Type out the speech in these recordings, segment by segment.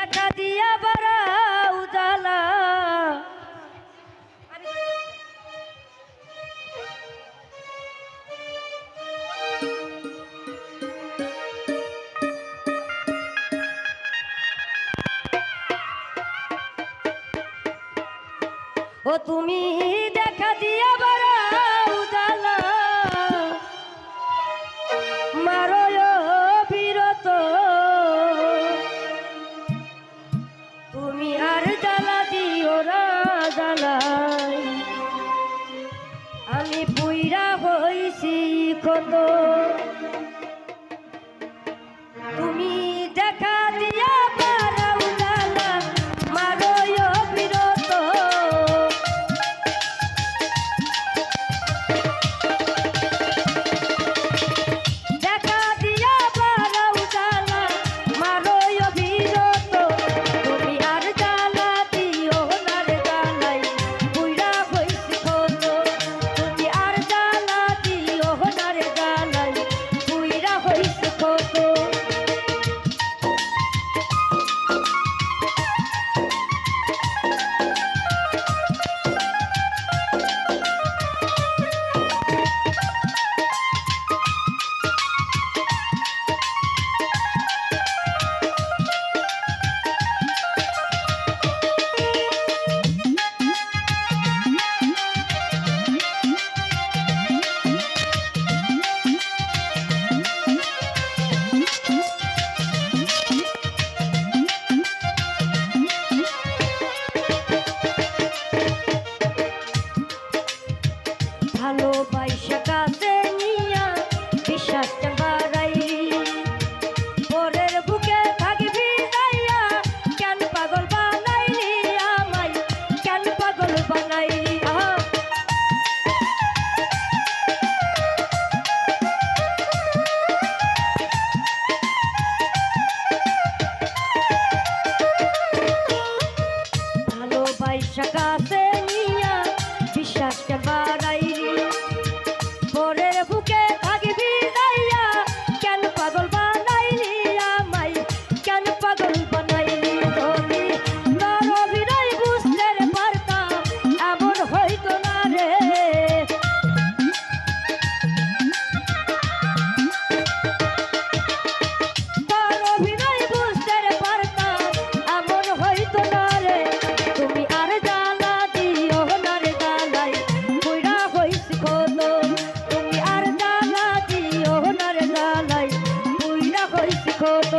দেখা দিয়া বাড়াও জ্বালা। ও তুমি দেখা দিয়া বাড়াও জ্বালা, মারো বিরত তুমি আর জ্বালা দিও না জ্বালাই, আমি পুইরা হইছি কত। তুমি দেখা দিয়া বাড়াও জ্বালা, মারো বিরত দেখা দিয়া বাড়াও জ্বালা, মারো বিরত তুমি আর জ্বালা দিও না রে জ্বালাই, পুইরা হইছি কত। তুমি আর জ্বালা দিও না রে জ্বালাই, পুইরা হইছি কত। ভালোবাসা কাছে নিয়া বিশ্বাসটা বাড়াইলি, পরের বুকে থাকবি যাইয়া কেন পাগল বানাইলি আমায়, কেন পাগল বানাইলি। ভালোবাসা কাছে নিয়া বিশ্বাসটা বাড়াইলি, পরের বুকে থাকবি যাইয়া কেন পাগল বানাইলি আমায়, কেন পাগল বানাইলি। যদি তোর অভিনয় বুঝতে পারতাম এমন হইতো না রে, তোর অভিনয় বুঝতে পারতাম এমন হইতো না রে। তুমি আর জ্বালা দিও না রে জ্বালাই, পুইরা হইছি কত। তুমি আর জ্বালা দিও না রে জ্বালাই, পুইরা হইছি কত।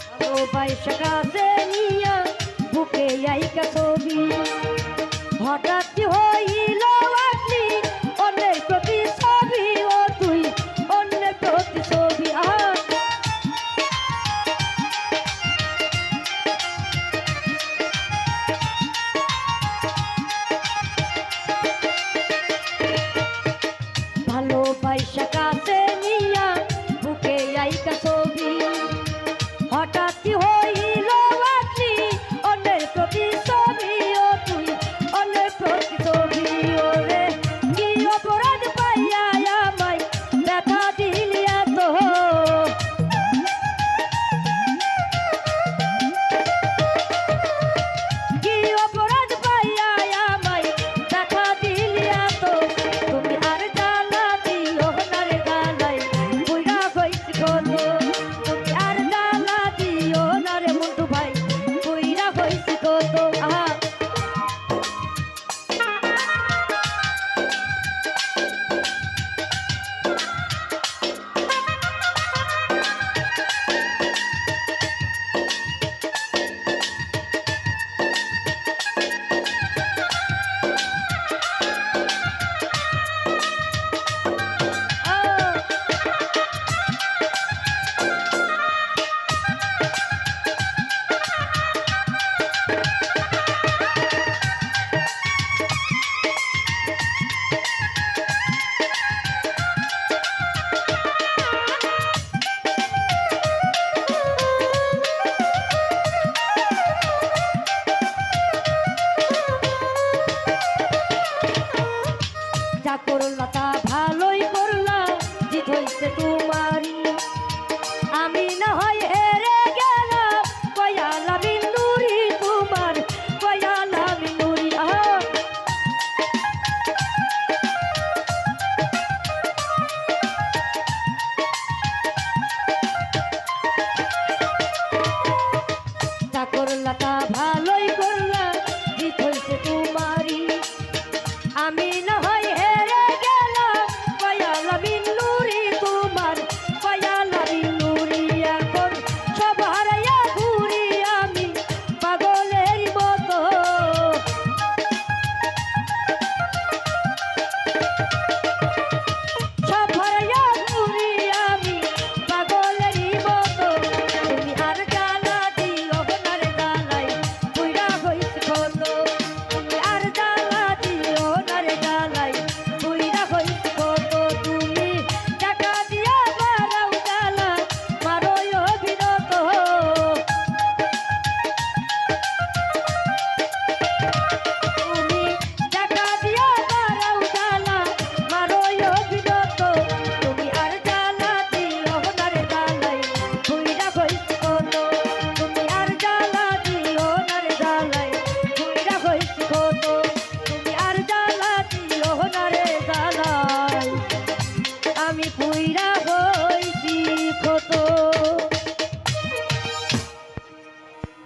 ভালোবাসা কাছে নিয়া বুকে আইকা ছবি হঠাৎ হই